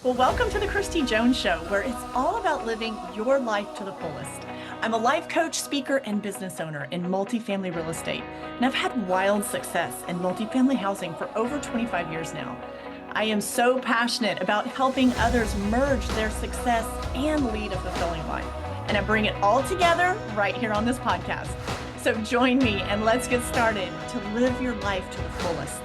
Well, welcome to the Christy Jones Show, where it's all about living your life to the fullest. I'm a life coach, speaker, and business owner in multifamily real estate, and I've had wild success in multifamily housing for over 25 years now. I am so passionate about helping others merge their success and lead a fulfilling life, and I bring it all together right here on this podcast. So join me and let's get started to live your life to the fullest.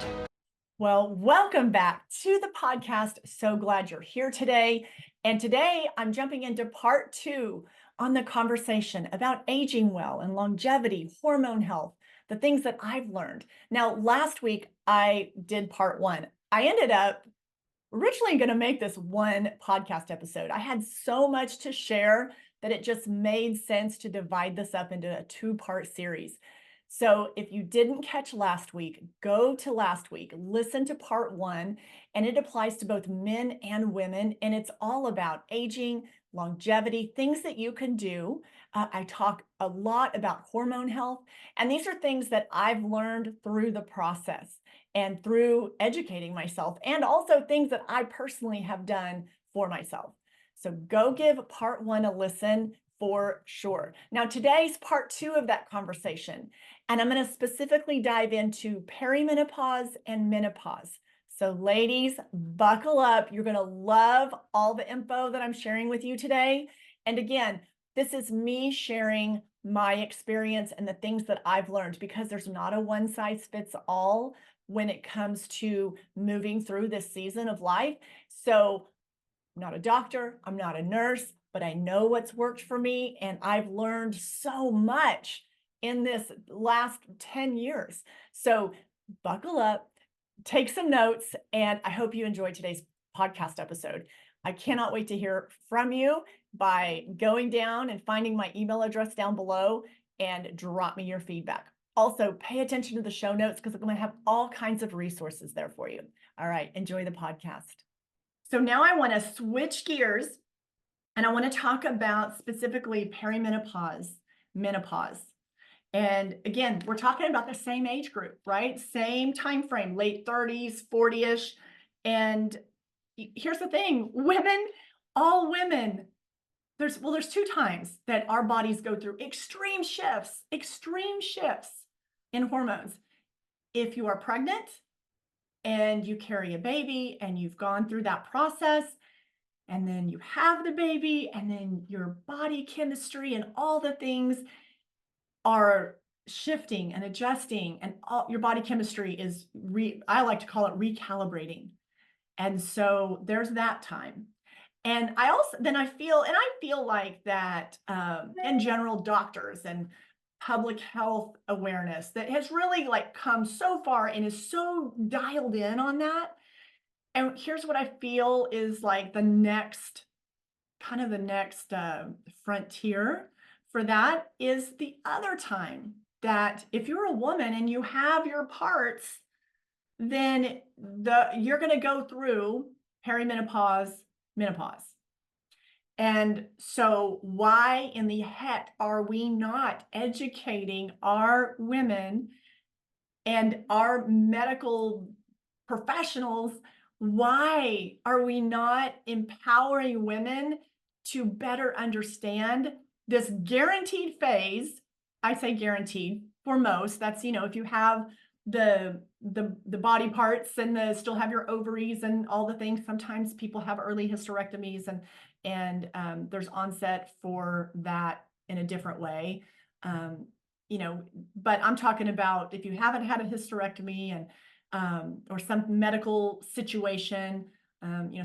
Well, welcome back to the podcast. So glad you're here today. And today I'm jumping into part 2 on the conversation about aging well and longevity, hormone health, the things that I've learned. Now, last week I did part 1. I ended up originally going to make this one podcast episode. I had so much to share that it just made sense to divide this up into a 2-part series. So if you didn't catch last week, go to last week, listen to part 1, and it applies to both men and women. And it's all about aging, longevity, things that you can do. I talk a lot about hormone health, and these are things that I've learned through the process and through educating myself, and also things that I personally have done for myself. So go give part 1 a listen for sure. Now, today's part 2 of that conversation, and I'm going to specifically dive into perimenopause and menopause. So ladies, buckle up. You're going to love all the info that I'm sharing with you today. And again, this is me sharing my experience and the things that I've learned, because there's not a one size fits all when it comes to moving through this season of life. So I'm not a doctor, I'm not a nurse, but I know what's worked for me. And I've learned so much in this last 10 years. So buckle up, take some notes, and I hope you enjoyed today's podcast episode. I cannot wait to hear from you by going down and finding my email address down below and drop me your feedback. Also, pay attention to the show notes because I'm going to have all kinds of resources there for you. All right, enjoy the podcast. So now I want to switch gears and I want to talk about specifically perimenopause, menopause. And again, we're talking about the same age group, right? Same time frame, late 30s, 40ish. And here's the thing, women, all women, there's 2 times that our bodies go through extreme shifts in hormones. If you are pregnant and you carry a baby and you've gone through that process, and then you have the baby, and then your body chemistry and all the things are shifting and adjusting, and all your body chemistry is I like to call it recalibrating. And so there's that time. And I feel like that in general, doctors and public health awareness that has really come so far and is so dialed in on that. And here's what I feel is the next frontier for that is the other time that if you're a woman and you have your parts, then you're going to go through perimenopause, menopause. And so why in the heck are we not educating our women and our medical professionals? Why are we not empowering women to better understand this guaranteed phase? I say guaranteed for most. That's, if you have the body parts and still have your ovaries and all the things. Sometimes people have early hysterectomies and there's onset for that in a different way. But I'm talking about if you haven't had a hysterectomy and or some medical situation,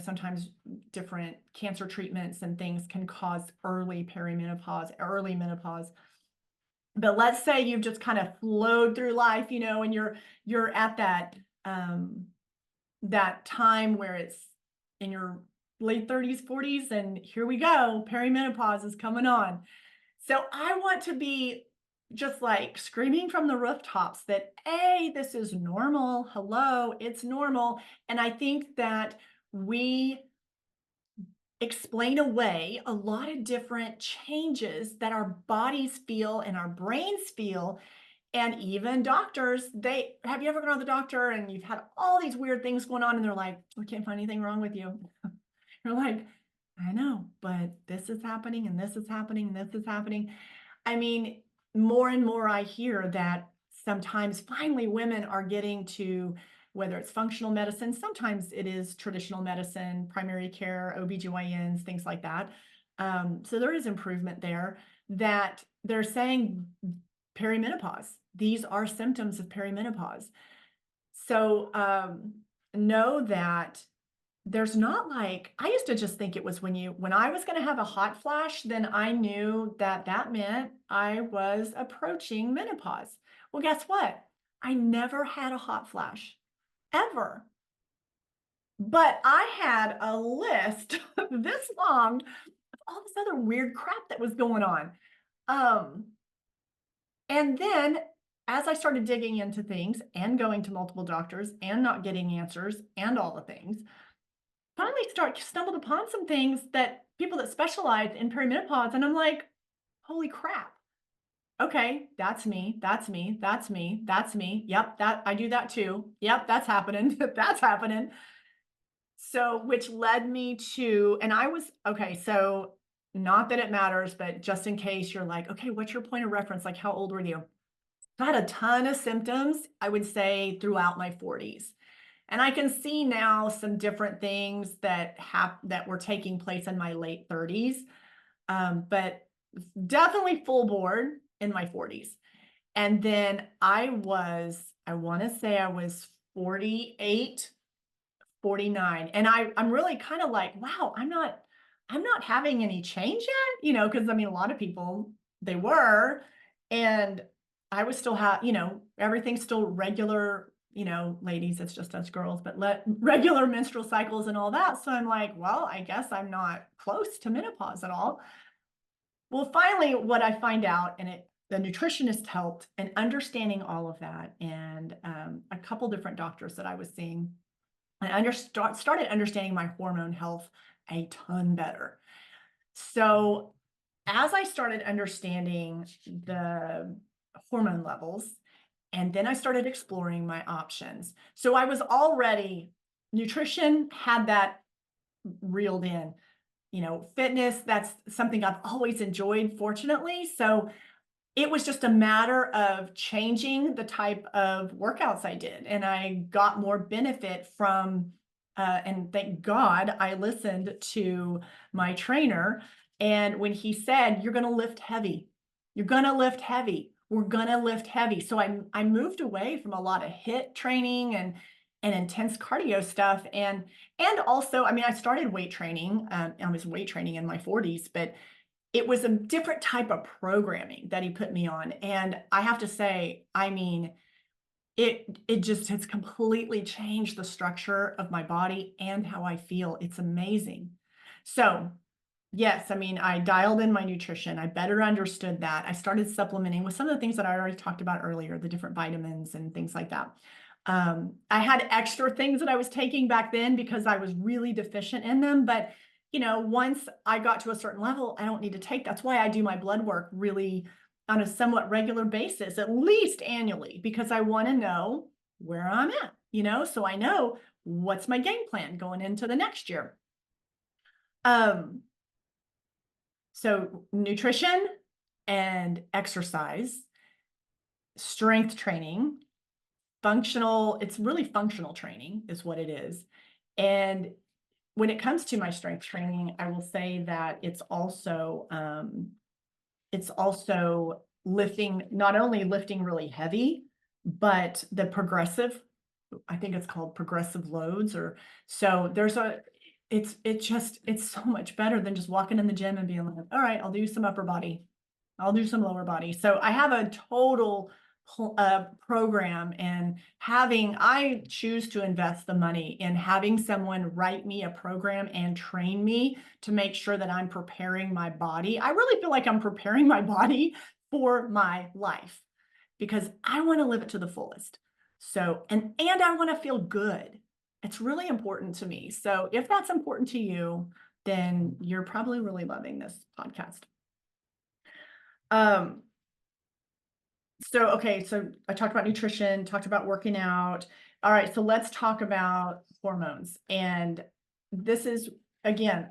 sometimes different cancer treatments and things can cause early perimenopause, early menopause. But let's say you've just kind of flowed through life, and you're at that time where it's in your late 30s, 40s, and here we go, perimenopause is coming on. So I want to be just screaming from the rooftops that, hey, this is normal. Hello, it's normal. And I think that we explain away a lot of different changes that our bodies feel and our brains feel. And even doctors, have you ever gone to the doctor and you've had all these weird things going on and they're like, we can't find anything wrong with you. You're like, I know, but this is happening and this is happening and this is happening. I mean, more and more I hear that sometimes finally women are getting to, whether it's functional medicine, sometimes it is traditional medicine, primary care, OBGYNs, things like that. So there is improvement there, that they're saying perimenopause. These are symptoms of perimenopause. So know that there's not like, I used to just think it was when I was going to have a hot flash, then I knew that that meant I was approaching menopause. Well, guess what? I never had a hot flash ever. But I had a list this long of all this other weird crap that was going on. Um, and then as I started digging into things and going to multiple doctors and not getting answers and all the things, finally stumbled upon some things that people that specialize in perimenopause, and I'm like, holy crap. Okay, that's me. That's me. That's me. That's me. Yep, that I do that too. Yep, that's happening. That's happening. So, which led me to, and I was okay. So, not that it matters, but just in case you're like, okay, what's your point of reference? Like, how old were you? I had a ton of symptoms, I would say, throughout my 40s. And I can see now some different things that were taking place in my late 30s, but definitely full board in my 40s. And then I want to say I was 48, 49. And I'm really kind of like, wow, I'm not having any change yet, because I mean, a lot of people, they were, and I was still everything's still regular, ladies, it's just us girls, but regular menstrual cycles and all that. So I'm like, well, I guess I'm not close to menopause at all. Well, finally, what I find out, and the nutritionist helped in understanding all of that, and a couple different doctors that I was seeing, I started understanding my hormone health a ton better. So as I started understanding the hormone levels, and then I started exploring my options. So I was already, nutrition had that reeled in. Fitness, that's something I've always enjoyed, fortunately. So it was just a matter of changing the type of workouts I did, and I got more benefit from, and thank God I listened to my trainer. And when he said, you're going to lift heavy, you're going to lift heavy, we're going to lift heavy. So I moved away from a lot of HIIT training and intense cardio stuff. And also, I mean, I started weight training. I was weight training in my 40s, but it was a different type of programming that he put me on. And I have to say, I mean, it just has completely changed the structure of my body and how I feel. It's amazing. So yes, I mean, I dialed in my nutrition. I better understood that. I started supplementing with some of the things that I already talked about earlier, the different vitamins and things like that. I had extra things that I was taking back then because I was really deficient in them. But, once I got to a certain level, I don't need to take. That's why I do my blood work really on a somewhat regular basis, at least annually, because I want to know where I'm at, so I know what's my game plan going into the next year. So nutrition and exercise, strength training, it's really functional training is what it is. And when it comes to my strength training, I will say that it's also lifting, not only lifting really heavy, but the progressive, I think it's called progressive loads, or so it's so much better than just walking in the gym and being like, all right, I'll do some upper body, I'll do some lower body. So I have a total program, and I choose to invest the money in having someone write me a program and train me to make sure that I'm preparing my body. I really feel like I'm preparing my body for my life because I want to live it to the fullest. So, and I want to feel good. It's really important to me. So if that's important to you, then you're probably really loving this podcast. Um, okay, so I talked about nutrition, talked about working out. All right, so let's talk about hormones. And this is again,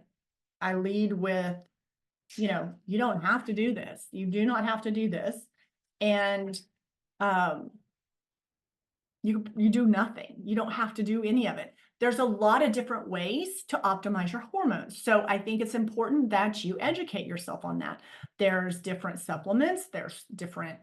I lead with, you don't have to do this. You do not have to do this. And um, you do nothing. You don't have to do any of it. There's a lot of different ways to optimize your hormones. So I think it's important that you educate yourself on that. There's different supplements, there's different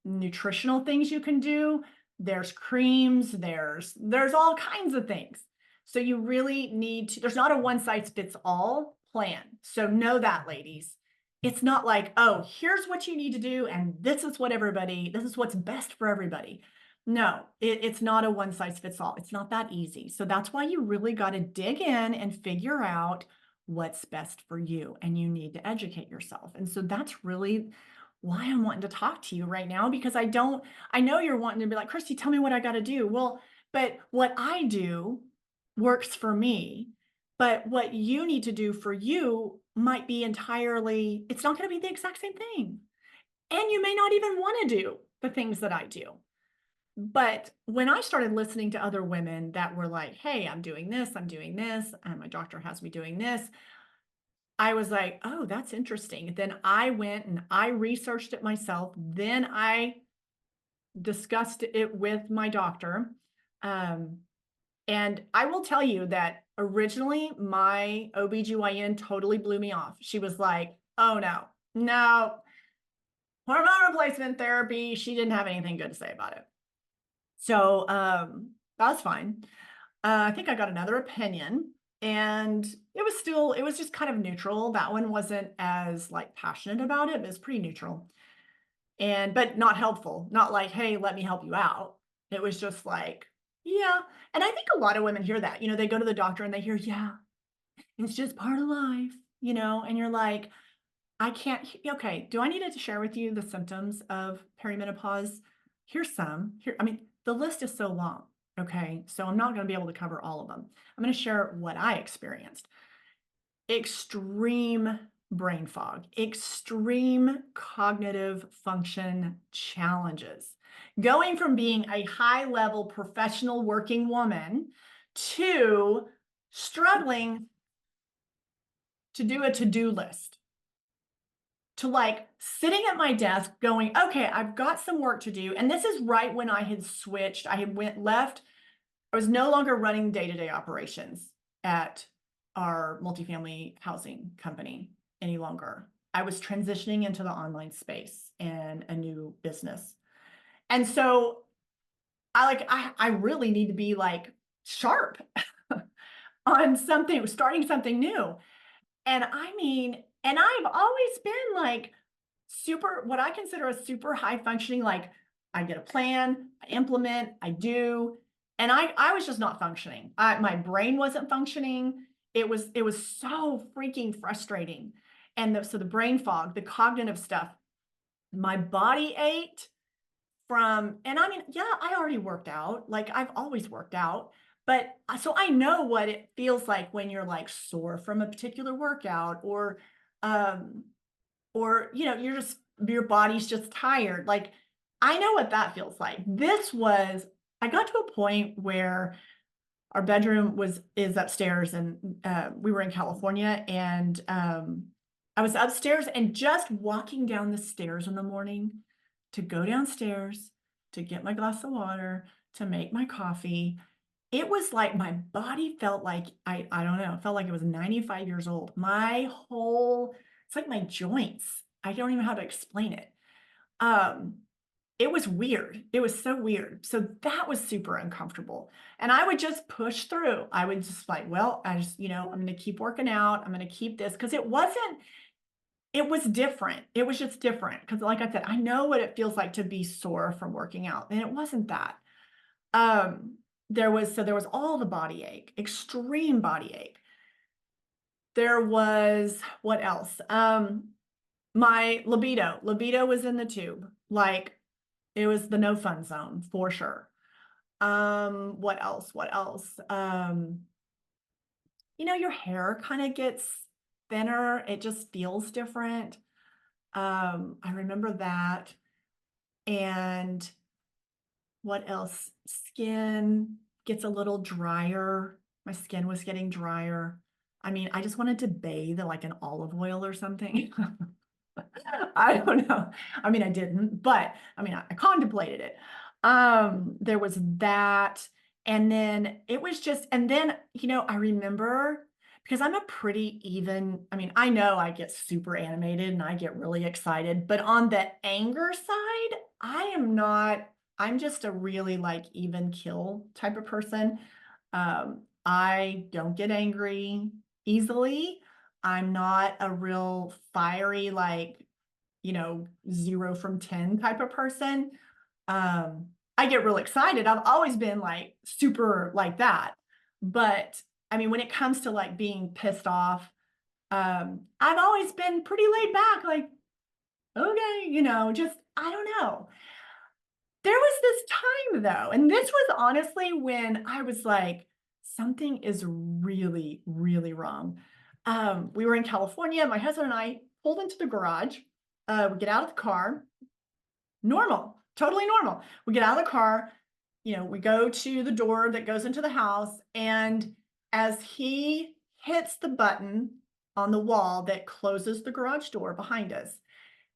nutritional things you can do. There's creams, there's all kinds of things. So you really need to, there's not a one size fits all plan. So know that, ladies. It's not like, oh, here's what you need to do, and this is what's best for everybody. No, it's not a one size fits all. It's not that easy. So that's why you really got to dig in and figure out what's best for you, and you need to educate yourself. And so that's really why I'm wanting to talk to you right now, because I know you're wanting to be like, Christy, tell me what I got to do. Well, but what I do works for me, but what you need to do for you might be entirely, it's not going to be the exact same thing. And you may not even want to do the things that I do. But when I started listening to other women that were like, hey, I'm doing this, and my doctor has me doing this, I was like, oh, that's interesting. Then I went and I researched it myself. Then I discussed it with my doctor. And I will tell you that originally my OBGYN totally blew me off. She was like, oh, no, hormone replacement therapy. She didn't have anything good to say about it. So that was fine. I think I got another opinion, and it was just kind of neutral. That one wasn't as like passionate about it, but it's pretty neutral. But not helpful, not like, hey, let me help you out. It was just like, yeah. And I think a lot of women hear that, they go to the doctor and they hear, yeah, it's just part of life, and you're like, I can't, okay, do I need to share with you the symptoms of perimenopause? Here's some. I mean, the list is so long, okay? So I'm not going to be able to cover all of them. I'm going to share what I experienced. Extreme brain fog, extreme cognitive function challenges, going from being a high-level professional working woman to struggling to do a to-do list, to like sitting at my desk going, okay, I've got some work to do. And this is right when I had switched. I was no longer running day-to-day operations at our multifamily housing company any longer. I was transitioning into the online space and a new business. And so I really need to be like sharp on starting something new. And I mean, and I've always been like what I consider a super high functioning, like I get a plan, I implement, I do. And I was just not functioning. My brain wasn't functioning. It was so freaking frustrating. And so the brain fog, the cognitive stuff, my body ached and I mean, yeah, I already worked out. Like I've always worked out. But so I know what it feels like when you're like sore from a particular workout, um, or your body's just tired. Like I know what that feels like. I got to a point where our bedroom is upstairs, and we were in California, and I was upstairs, and just walking down the stairs in the morning to go downstairs to get my glass of water, to make my coffee, it was like my body felt like I don't know, it felt like it was 95 years old. It's like my joints. I don't even know how to explain it. Um, it was weird. It was so weird. So that was super uncomfortable. And I would just push through. I would just like, well, I'm going to keep working out. I'm going to keep this, because it was different. It was just different. Because like I said, I know what it feels like to be sore from working out. And it wasn't that. There was all the body ache, extreme body ache. There was, what else? My libido was in the tube. Like it was the no fun zone for sure. What else? Your hair kind of gets thinner. It just feels different. I remember that. And what else? Skin gets a little drier. My skin was getting drier. I mean, I just wanted to bathe in like an olive oil or something. I don't know. I mean, I didn't, but I mean, I contemplated it. There was that. And then it was just, and then, I remember because I'm a pretty even, I mean, I know I get super animated and I get really excited, but on the anger side, I am not, I'm just a really like even kill type of person. I don't get angry easily. I'm not a real fiery, like, 0 from 10 type of person. I get real excited. I've always been like super like that. But I mean, when it comes to like being pissed off, I've always been pretty laid back, like, okay, just, I don't know. There was this time though, and this was honestly when I was like, something is really, really wrong. We were in California. My husband and I pulled into the garage. We get out of the car, normal, totally normal. We get out of the car, we go to the door that goes into the house, and as he hits the button on the wall that closes the garage door behind us,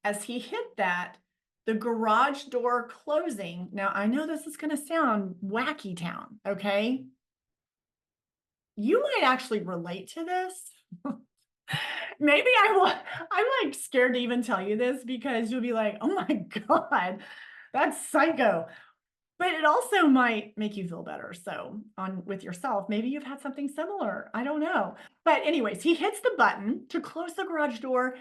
as he hit that, the garage door closing. Now, I know this is going to sound wacky town, okay? You might actually relate to this. Maybe I'm like scared to even tell you this because you'll be like, oh my God, that's psycho. But it also might make you feel better. So on with yourself, maybe you've had something similar. I don't know. But anyways, he hits the button to close the garage door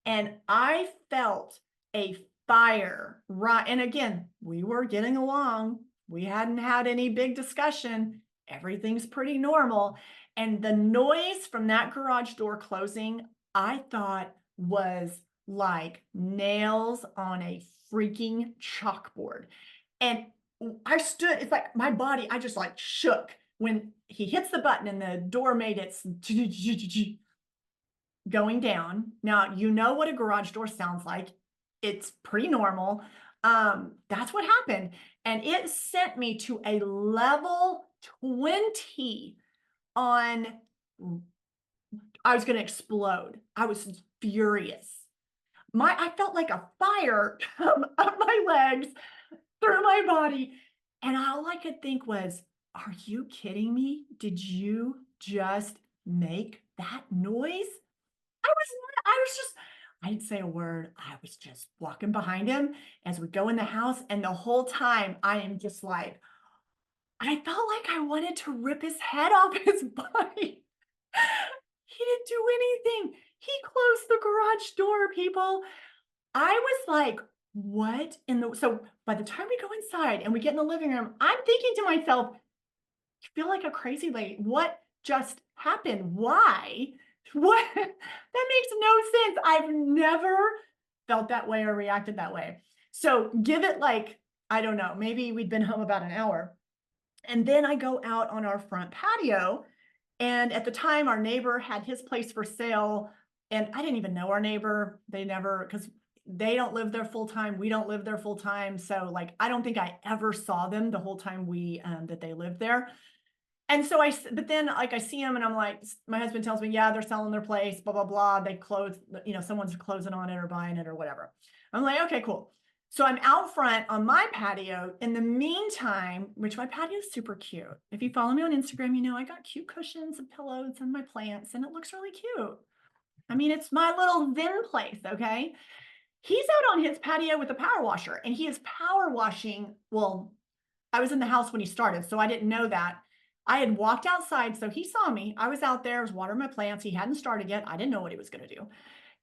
and I felt a fire, right? And again, we were getting along. We hadn't had any big discussion. Everything's pretty normal. And the noise from that garage door closing, I thought was like nails on a freaking chalkboard. And I stood, it's like my body, I just like shook when he hits the button and the door made its going down. Now, you know what a garage door sounds like. It's pretty normal. That's what happened. And it sent me to a level 20 on, I was going to explode. I was furious. I felt like a fire come up my legs, through my body. And all I could think was, are you kidding me? Did you just make that noise? I was just, I didn't say a word. I was just walking behind him as we go in the house. And the whole time I am just like, I felt like I wanted to rip his head off his body. He didn't do anything. He closed the garage door, people. I was like, what in the, so by the time we go inside and we get in the living room, I'm thinking to myself, I feel like a crazy lady. What just happened? Why? What? That makes no sense. I've never felt that way or reacted that way. So give it like, I don't know, maybe we'd been home about an hour. And then I go out on our front patio. And at the time, our neighbor had his place for sale. And I didn't even know our neighbor. They never, because they don't live there full time. We don't live there full time. So like, I don't think I ever saw them the whole time that they lived there. And so but then like I see them and I'm like, my husband tells me, yeah, they're selling their place, blah, blah, blah. They close, someone's closing on it or buying it or whatever. I'm like, okay, cool. So I'm out front on my patio. In the meantime, which my patio is super cute. If you follow me on Instagram, I got cute cushions and pillows and my plants and it looks really cute. I mean, it's my little zen place, okay? He's out on his patio with a power washer and he is power washing. Well, I was in the house when he started, so I didn't know that. I had walked outside, so he saw me. I was out there, I was watering my plants. He hadn't started yet. I didn't know what he was going to do.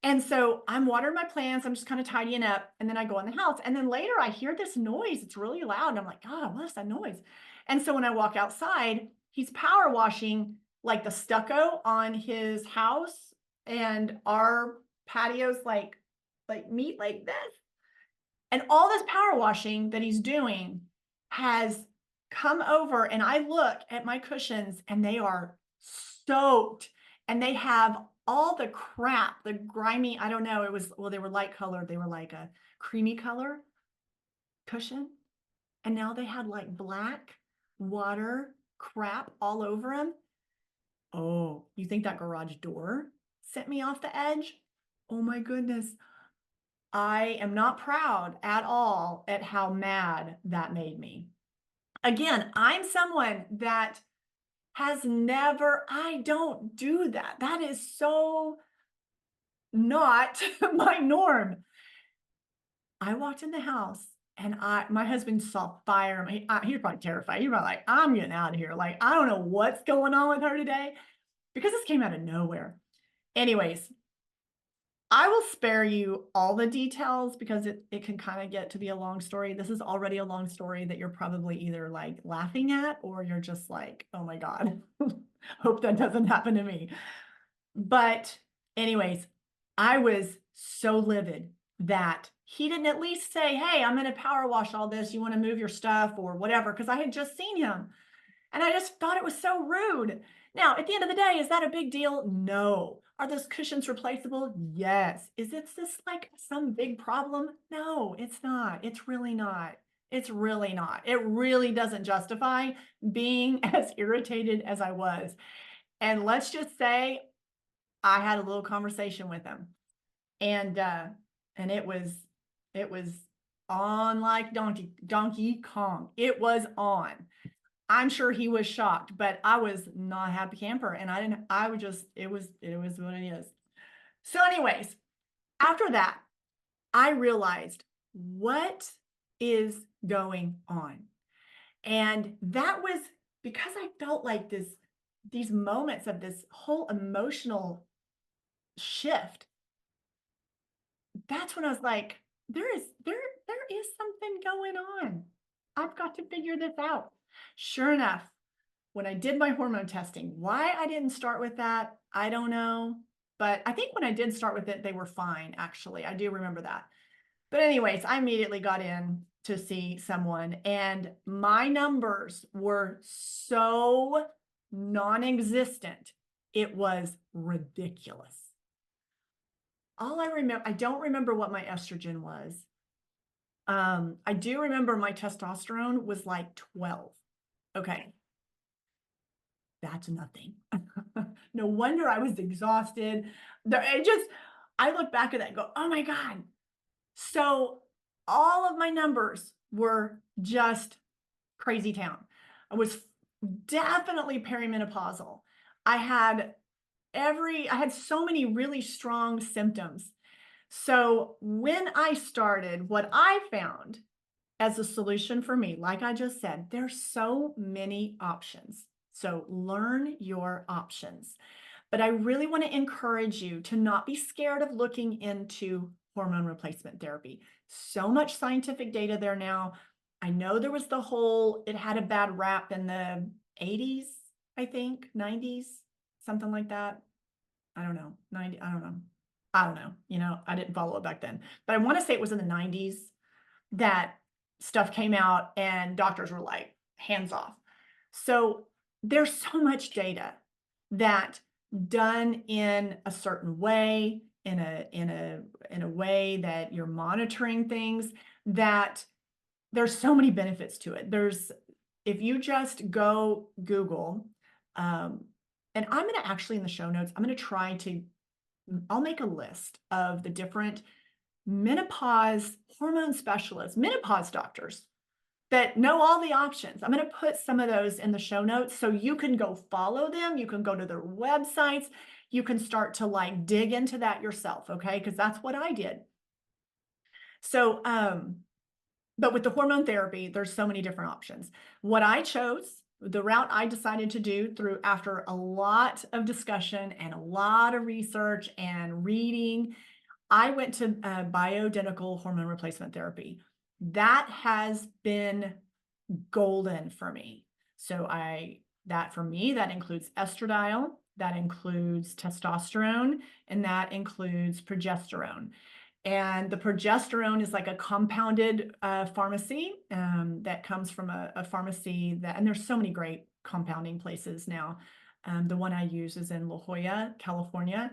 And so I'm watering my plants. I'm just kind of tidying up. And then I go in the house. And then later I hear this noise. It's really loud. And I'm like, God, what is that noise? And so when I walk outside, he's power washing like the stucco on his house. And our patio's like meet like this. And all this power washing that he's doing has come over and I look at my cushions and they are soaked and they have all the crap, the grimy, I don't know, they were light colored. They were like a creamy color cushion. And now they had like black water crap all over them. Oh, you think that garage door sent me off the edge? Oh my goodness. I am not proud at all at how mad that made me. Again, I'm someone that has never, I don't do that. That is so not my norm. I walked in the house and my husband saw fire. He was probably terrified. He was like, I'm getting out of here. Like, I don't know what's going on with her today because this came out of nowhere. Anyways, I will spare you all the details because it can kind of get to be a long story. This is already a long story that you're probably either like laughing at or you're just like, oh my God, hope that doesn't happen to me. But anyways, I was so livid that he didn't at least say, hey, I'm going to power wash all this. You want to move your stuff or whatever? Because I had just seen him. And I just thought it was so rude. Now, at the end of the day, is that a big deal? No. Are those cushions replaceable? Yes. Is this like some big problem? No, it's not. It's really not. It's really not. It really doesn't justify being as irritated as I was. And let's just say I had a little conversation with him. And it was on like Donkey Kong. It was on. I'm sure he was shocked, but I was not a happy camper. And I would just, it was what it is. So anyways, after that, I realized what is going on. And that was because I felt like these moments of this whole emotional shift. That's when I was like, there is something going on. I've got to figure this out. Sure enough, when I did my hormone testing, why I didn't start with that, I don't know. But I think when I did start with it, they were fine, actually. I do remember that. But anyways, I immediately got in to see someone, and my numbers were so non-existent. It was ridiculous. All I remember, I don't remember what my estrogen was. I do remember my testosterone was like 12. Okay. That's nothing. No wonder I was exhausted. I look back at that and go, oh my God. So all of my numbers were just crazy town. I was definitely perimenopausal. I had I had so many really strong symptoms. So when I started, what I found as a solution for me, like I just said, there's so many options. So learn your options. But I really want to encourage you to not be scared of looking into hormone replacement therapy. So much scientific data there now. I know there was it had a bad rap in the 80s, I think, 90s, something like that. I don't know, 90, I don't know. I don't know. I didn't follow it back then. But I want to say it was in the 90s that stuff came out and doctors were like, hands off. So there's so much data that done in a certain way, in a way that you're monitoring things, that there's so many benefits to it. If you just go Google, and I'm going to actually in the show notes, I'll make a list of the different menopause hormone specialists, menopause doctors that know all the options. I'm going to put some of those in the show notes so you can go follow them. You can go to their websites. You can start to like dig into that yourself, okay? Because that's what I did. So, but with the hormone therapy, there's so many different options. What I chose, the route I decided to do after a lot of discussion and a lot of research and reading, I went to bioidentical hormone replacement therapy. That has been golden for me. So for me, that includes estradiol, that includes testosterone, and that includes progesterone. And the progesterone is like a compounded pharmacy that comes from a pharmacy and there's so many great compounding places now. The one I use is in La Jolla, California,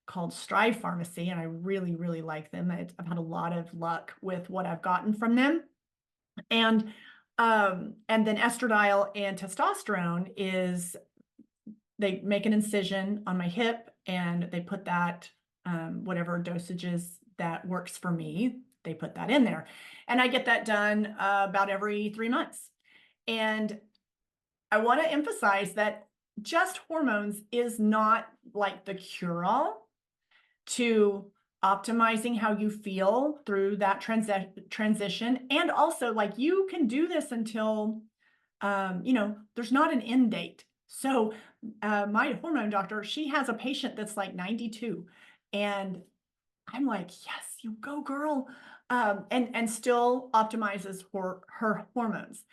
called Strive Pharmacy, and I really, really like them. I've had a lot of luck with what I've gotten from them. And then estradiol and testosterone is they make an incision on my hip and they put that, whatever dosages that works for me, they put that in there. And I get that done about every 3 months. And I want to emphasize that just hormones is not like the cure-all to optimizing how you feel through that transition. And also, like, you can do this until, there's not an end date. So my hormone doctor, she has a patient that's like 92. And I'm like, yes, you go, girl. And still optimizes for her hormones.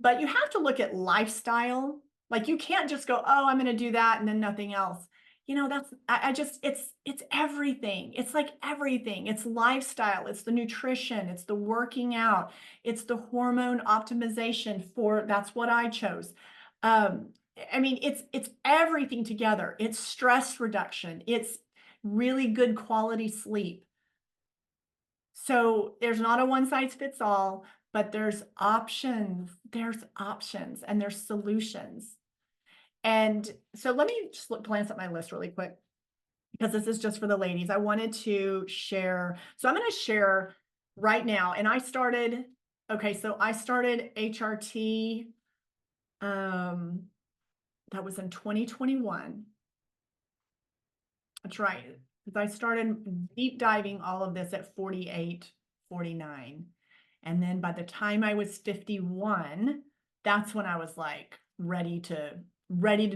But you have to look at lifestyle. Like, you can't just go, oh, I'm going to do that and then nothing else. That's, I just, it's everything. It's like everything. It's lifestyle. It's the nutrition. It's the working out. It's the hormone optimization that's what I chose. I mean, it's everything together. It's stress reduction. It's really good quality sleep. So there's not a one size fits all, but there's options. There's options and there's solutions. And so let me just glance at my list really quick, because this is just for the ladies. I wanted to share. So I'm going to share right now. And I started HRT. That was in 2021. That's right. Because I started deep diving all of this at 48, 49. And then by the time I was 51, that's when I was like ready to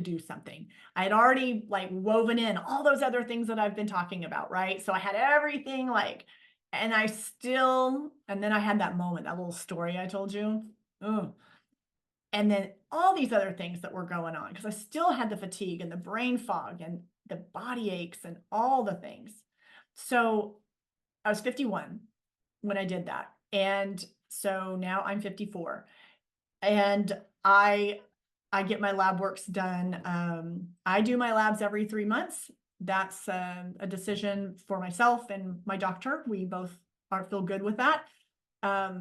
do something. I had already like woven in all those other things that I've been talking about, right? So I had everything like, and then I had that moment, that little story I told you. Ugh. And then all these other things that were going on, because I still had the fatigue and the brain fog and the body aches and all the things. So I was 51 when I did that. And so now I'm 54. And I get my lab works done. I do my labs every 3 months. That's a decision for myself and my doctor. We both feel good with that. A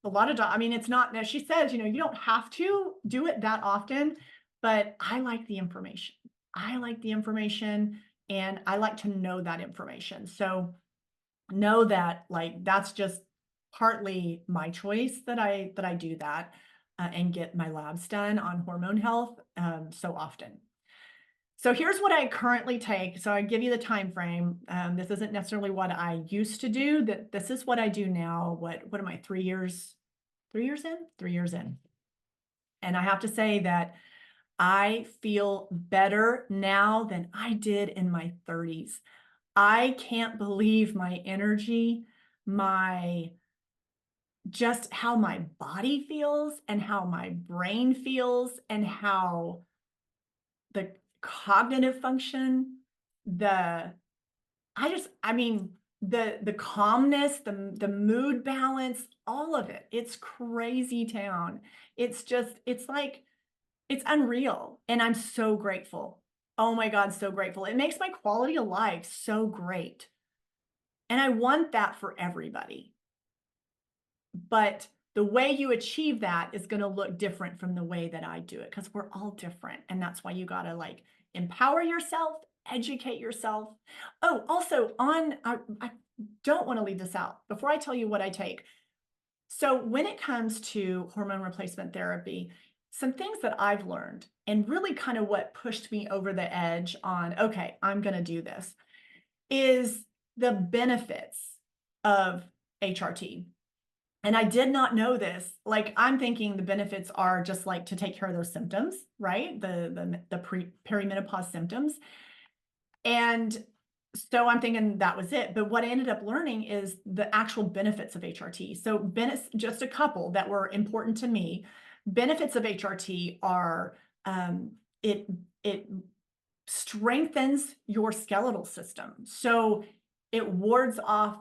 lot of, I mean, it's not, as she says, you don't have to do it that often, but I like the information. I like the information and I like to know that information. So know that, like, that's just partly my choice that I do that and get my labs done on hormone health so often. So here's what I currently take. So I give you the time frame. This isn't necessarily what I used to do. This is what I do now. What am I, 3 years? 3 years in? 3 years in. And I have to say that I feel better now than I did in my 30s. I can't believe my energy, just how my body feels and how my brain feels and how the cognitive function, the calmness, the mood balance, all of it. It's crazy town. It's unreal. And I'm so grateful. Oh my God, so grateful. It makes my quality of life so great. And I want that for everybody. But the way you achieve that is going to look different from the way that I do it, because we're all different. And that's why you got to like empower yourself, educate yourself. Oh, also I don't want to leave this out before I tell you what I take. So when it comes to hormone replacement therapy, some things that I've learned and really kind of what pushed me over the edge on, okay, I'm going to do this, is the benefits of HRT. And I did not know this. Like, I'm thinking the benefits are just like to take care of those symptoms, right? The perimenopause symptoms. And so I'm thinking that was it. But what I ended up learning is the actual benefits of HRT. So just a couple that were important to me. Benefits of HRT are it strengthens your skeletal system. So it wards off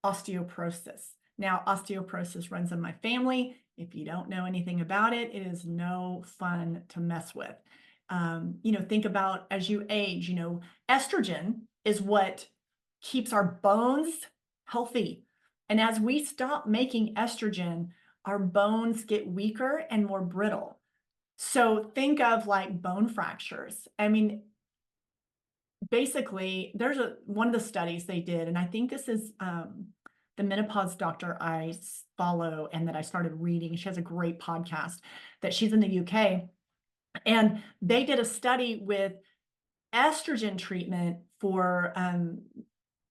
osteoporosis. Now, osteoporosis runs in my family. If you don't know anything about it, it is no fun to mess with. Think about as you age, estrogen is what keeps our bones healthy. And as we stop making estrogen, our bones get weaker and more brittle. So think of like bone fractures. I mean, basically, there's one of the studies they did, and I think this is the menopause doctor I follow and that I started reading. She has a great podcast that she's in the UK, and they did a study with estrogen treatment for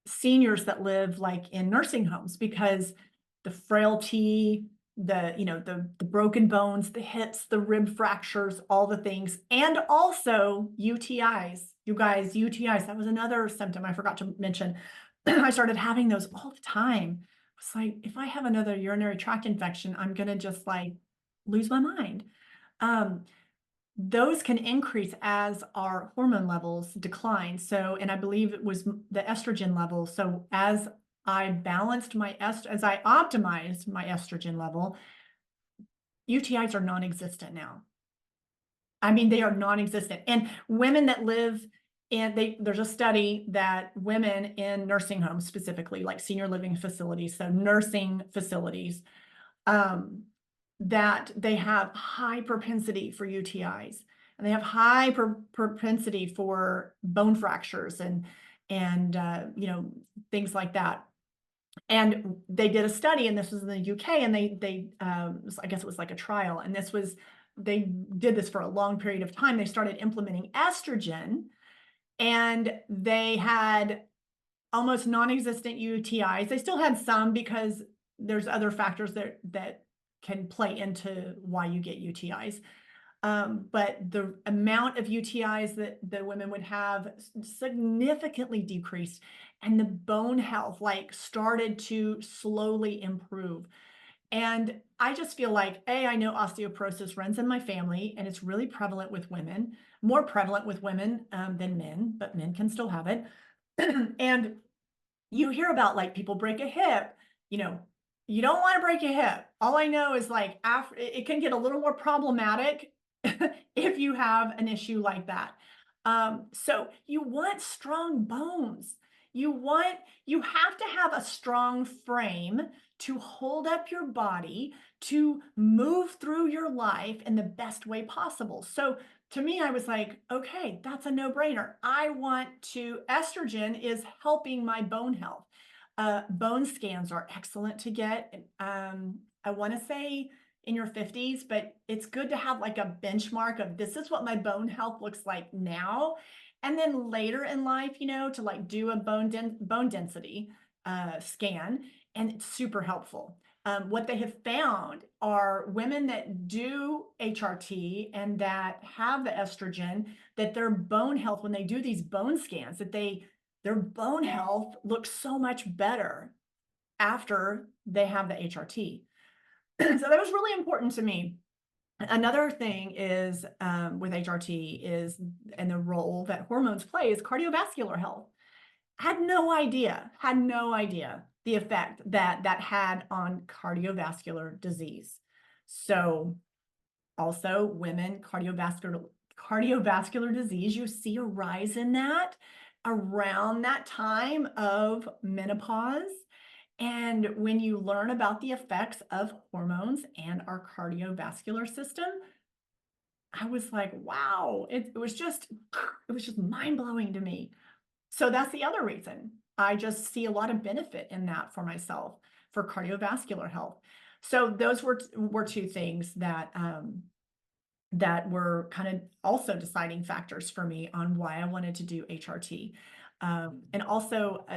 seniors that live like in nursing homes because the frailty, the broken bones, the hips, the rib fractures, all the things, and also UTIs. You guys, UTIs, that was another symptom I forgot to mention. I started having those all the time. It's like, if I have another urinary tract infection, I'm gonna just like lose my mind. Um, those can increase as our hormone levels decline. So, and I believe it was the estrogen level. So as I balanced as I optimized my estrogen level, UTIs are non-existent now. I mean, they are non-existent. And women that live there's a study that women in nursing homes, specifically like senior living facilities, so nursing facilities, um, that they have high propensity for UTIs, and they have high propensity for bone fractures and things like that. And they did a study, and this was in the UK, and I guess it was like a trial, and they did this for a long period of time. They started implementing estrogen, and they had almost non-existent UTIs. They still had some because there's other factors that can play into why you get UTIs. But the amount of UTIs that the women would have significantly decreased, and the bone health like started to slowly improve. And I just feel like, I know osteoporosis runs in my family, and it's really prevalent with women, more prevalent with women than men, but men can still have it. And you hear about like people break a hip, you know, you don't want to break a hip. All I know is like after it can get a little more problematic if you have an issue like that. So you want strong bones. You have to have a strong frame to hold up your body, to move through your life in the best way possible. So to me, I was like, okay, that's a no-brainer. Estrogen is helping my bone health. Bone scans are excellent to get. I want to say in your 50s, but it's good to have like a benchmark of this is what my bone health looks like now. And then later in life, to like do a bone density scan, and it's super helpful. What they have found are women that do HRT and that have the estrogen, that their bone health, when they do these bone scans, their bone health looks so much better after they have the HRT. So that was really important to me. Another thing is with HRT is, and the role that hormones play, is cardiovascular health. Had no idea the effect that had on cardiovascular disease. So also women, cardiovascular disease, you see a rise in that around that time of menopause. And when you learn about the effects of hormones and our cardiovascular system, I was like, wow, it was just mind-blowing to me. So that's the other reason. I just see a lot of benefit in that for myself, for cardiovascular health. So those were two things that were kind of also deciding factors for me on why I wanted to do HRT. And also,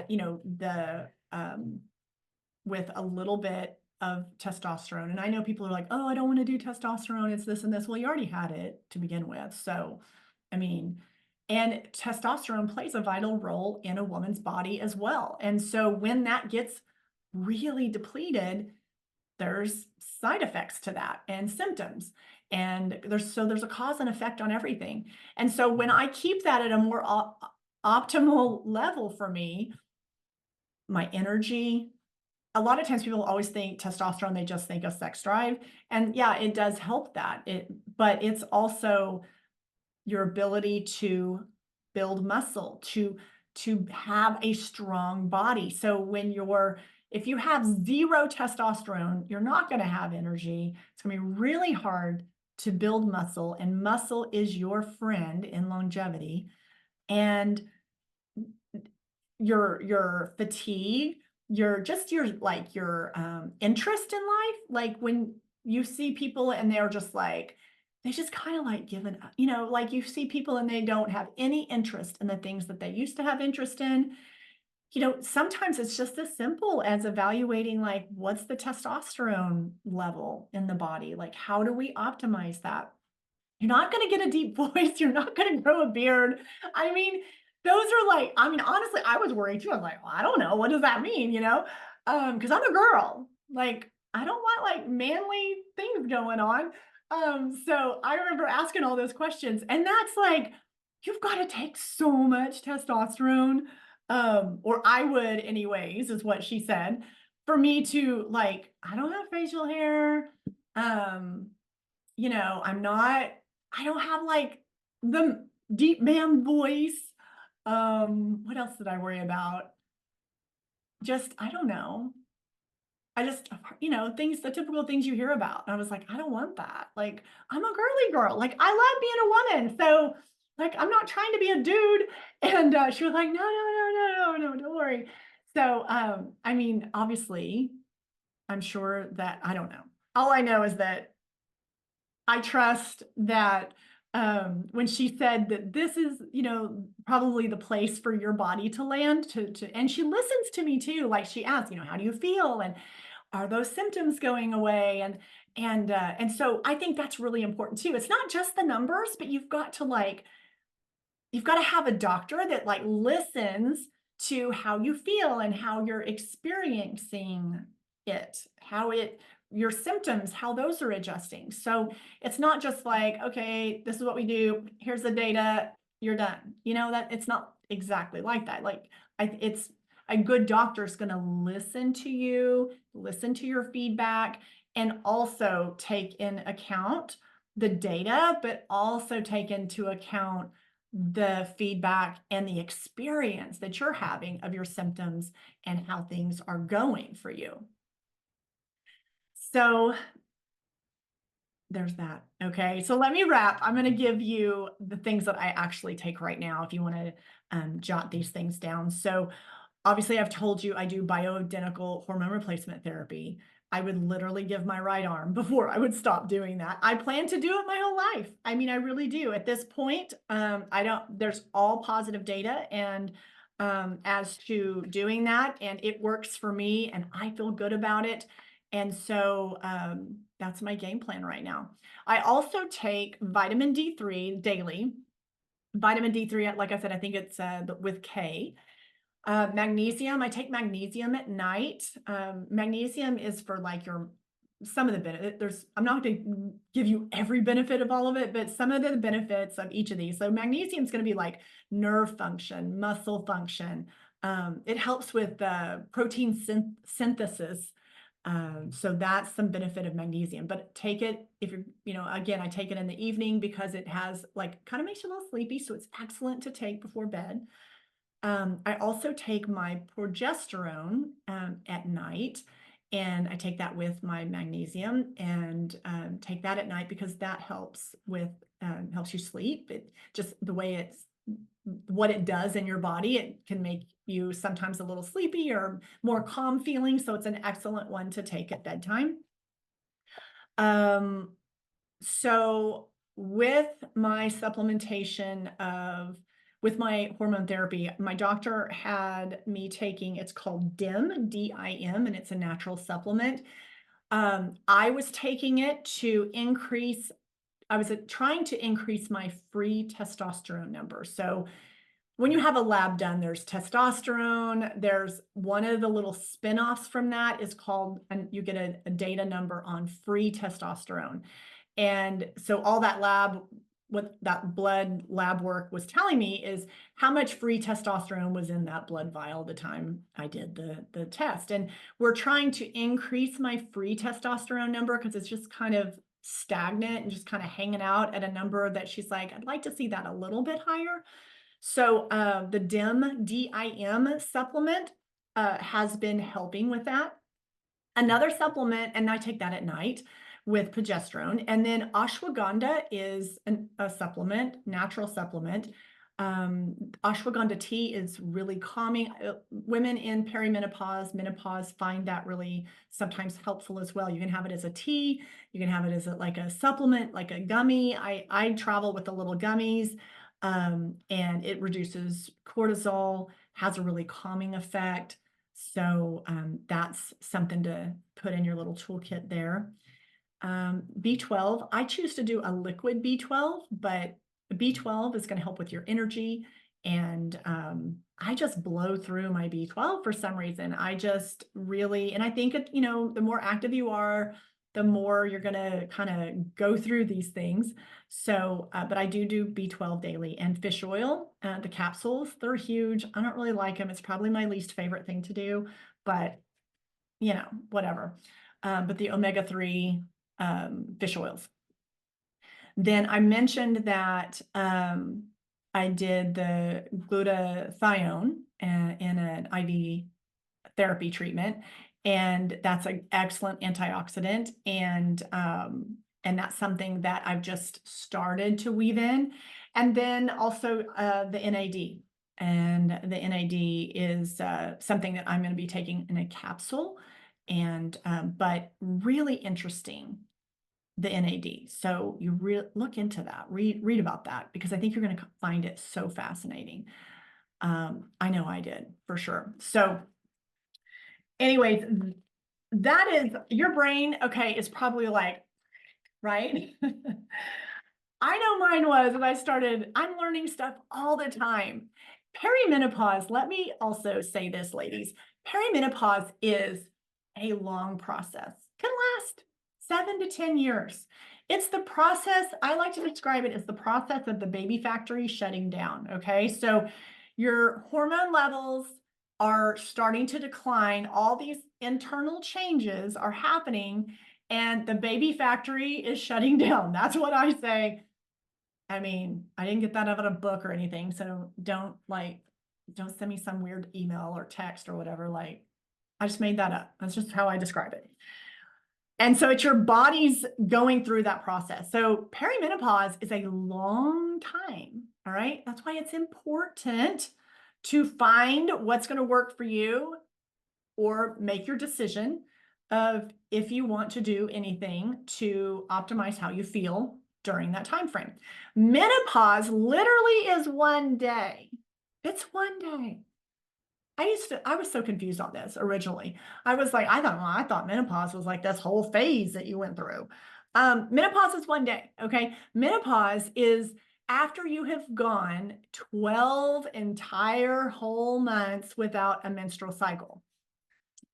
with a little bit of testosterone. And I know people are like, oh, I don't want to do testosterone. It's this and this. Well, you already had it to begin with. So, I mean, and testosterone plays a vital role in a woman's body as well. And so when that gets really depleted, there's side effects to that and symptoms. And there's a cause and effect on everything. And so when I keep that at a more optimal level for me, my energy, a lot of times people always think testosterone, they just think of sex drive. And yeah, it does help that. But it's also your ability to build muscle, to have a strong body. So if you have zero testosterone, you're not going to have energy. It's going to be really hard to build muscle, and muscle is your friend in longevity. And your fatigue, your interest in life, like when you see people and they're just like, they just kind of like giving up, like you see people and they don't have any interest in the things that they used to have interest in. Sometimes it's just as simple as evaluating, like, what's the testosterone level in the body? Like, how do we optimize that? You're not going to get a deep voice. You're not going to grow a beard. I mean, those are like, I mean, honestly, I was worried too. I was like, well, I don't know. What does that mean? Because I'm a girl. Like, I don't want like manly things going on. So I remember asking all those questions, and that's like, you've got to take so much testosterone, or I would, anyways, is what she said, for me to like, I don't have facial hair. Um, I'm not, I don't have like the deep man voice. What else did I worry about? Just, I don't know. I just, things, the typical things you hear about. And I was like, I don't want that. Like, I'm a girly girl. Like, I love being a woman. So, like, I'm not trying to be a dude. And she was like, no, no, no, no, no, no, don't worry. So, I mean, obviously, I'm sure that, I don't know. All I know is that I trust that, when she said that this is, probably the place for your body to land, and she listens to me too. Like, she asks, how do you feel? And are those symptoms going away? And so I think that's really important too. It's not just the numbers, but you've got to have a doctor that like listens to how you feel and how you're experiencing it, your symptoms, how those are adjusting. So it's not just like, okay, this is what we do, here's the data, you're done. That it's not exactly like that. Like, it's a good doctor is going to listen to you, listen to your feedback, and also take in account the data, but also take into account the feedback and the experience that you're having of your symptoms and how things are going for you. So there's that. Okay. So let me wrap. I'm going to give you the things that I actually take right now if you want to jot these things down. So obviously, I've told you I do bioidentical hormone replacement therapy. I would literally give my right arm before I would stop doing that. I plan to do it my whole life. I mean, I really do. At this point, there's all positive data and as to doing that, and it works for me, and I feel good about it. And so that's my game plan right now. I also take vitamin D3 daily. Vitamin D3, like I said, I think it's with K. Magnesium, I take magnesium at night. Magnesium is for like some of the benefit. I'm not going to give you every benefit of all of it, but some of the benefits of each of these. So magnesium is going to be like nerve function, muscle function. It helps with protein synthesis. So that's some benefit of magnesium, but take it if again, I take it in the evening because it has like kind of makes you a little sleepy. So it's excellent to take before bed. I also take my progesterone at night, and I take that with my magnesium and take that at night because that helps you sleep. It just the way what it does in your body, it can make you sometimes a little sleepy or more calm feeling. So it's an excellent one to take at bedtime. So with my supplementation with my hormone therapy, my doctor had me taking, it's called DIM, D-I-M, and it's a natural supplement. I was taking it to I was trying to increase my free testosterone number. So when you have a lab done, there's testosterone. There's one of the little spinoffs from that is called, and you get a data number on free testosterone. And so all what that blood lab work was telling me is how much free testosterone was in that blood vial the time I did the test. And we're trying to increase my free testosterone number because it's just kind of stagnant and just kind of hanging out at a number that she's like, I'd like to see that a little bit higher. So the DIM supplement has been helping with that. Another supplement, and I take that at night, with progesterone. And then ashwagandha is a supplement, natural supplement. Ashwagandha tea is really calming. Women in perimenopause, menopause find that really sometimes helpful as well. You can have it as a tea. You can have it as like a supplement, like a gummy. I travel with the little gummies, and it reduces cortisol, has a really calming effect. So that's something to put in your little toolkit there. B12, I choose to do a liquid B12, but B12 is going to help with your energy. And I just blow through my B12 for some reason. I just really, and I think, the more active you are, the more you're going to kind of go through these things. So, but I do B12 daily, and fish oil, the capsules, they're huge. I don't really like them. It's probably my least favorite thing to do, but whatever. But the omega-3 fish oils. Then I mentioned that I did the glutathione in an IV therapy treatment, and that's an excellent antioxidant, and that's something that I've just started to weave in. And then also the NAD. And the NAD is something that I'm going to be taking in a capsule, and but really interesting, the NAD. So you look into that, read about that, because I think you're going to find it so fascinating. I know I did, for sure. So anyways, that is your brain. Okay, is probably like, right? I know mine was when I'm learning stuff all the time. Perimenopause, let me also say this, ladies. Perimenopause is a long process. Can last 7 to 10 years. It's the process, I like to describe it as the process of the baby factory shutting down, okay? So your hormone levels are starting to decline. All these internal changes are happening, and the baby factory is shutting down. That's what I say. I mean, I didn't get that out of a book or anything, so don't send me some weird email or text or whatever. Like, I just made that up. That's just how I describe it. And so it's your body's going through that process. So perimenopause is a long time. All right. That's why it's important to find what's going to work for you, or make your decision of if you want to do anything to optimize how you feel during that time frame. Menopause literally is one day. It's one day. I was so confused on this originally. I was like, I thought menopause was like this whole phase that you went through. Menopause is one day, okay? Menopause is after you have gone 12 entire whole months without a menstrual cycle.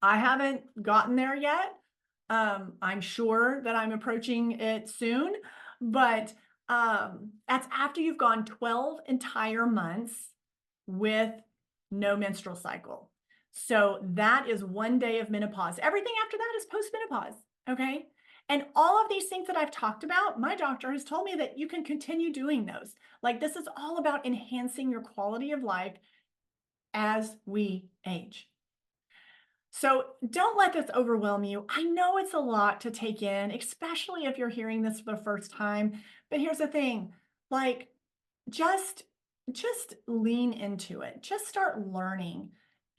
I haven't gotten there yet. I'm sure that I'm approaching it soon, but that's after you've gone 12 entire months with no menstrual cycle. So that is one day of menopause. Everything after that is post-menopause, okay? And all of these things that I've talked about, my doctor has told me that you can continue doing those. Like, this is all about enhancing your quality of life as we age. So don't let this overwhelm you. I know it's a lot to take in, especially if you're hearing this for the first time. But here's the thing, like, just lean into it. Just start learning.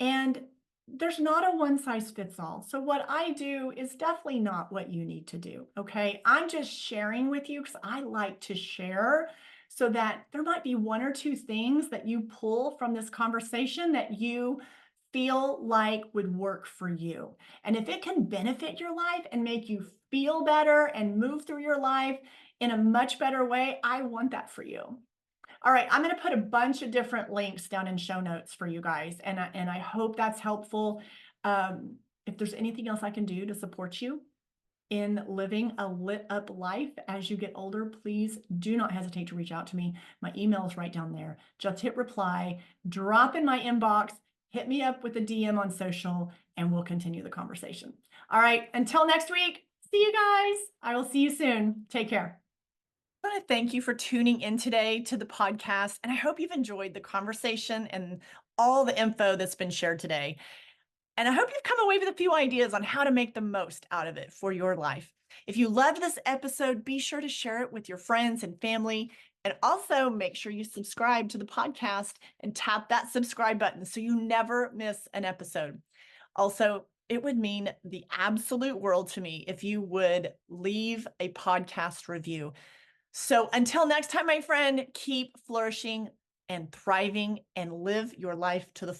And there's not a one size fits all. So what I do is definitely not what you need to do. Okay. I'm just sharing with you because I like to share, so that there might be one or two things that you pull from this conversation that you feel like would work for you. And if it can benefit your life and make you feel better and move through your life in a much better way, I want that for you. All right, I'm going to put a bunch of different links down in show notes for you guys, and I hope that's helpful. If there's anything else I can do to support you in living a lit up life as you get older, please do not hesitate to reach out to me. My email is right down there. Just hit reply, drop in my inbox, hit me up with a DM on social, and we'll continue the conversation. All right, until next week, see you guys. I will see you soon. Take care. I want to thank you for tuning in today to the podcast, and I hope you've enjoyed the conversation and all the info that's been shared today. And I hope you've come away with a few ideas on how to make the most out of it for your life. If you loved this episode, be sure to share it with your friends and family. And also make sure you subscribe to the podcast and tap that subscribe button so you never miss an episode. Also, it would mean the absolute world to me if you would leave a podcast review. So until next time, my friend, keep flourishing and thriving and live your life to the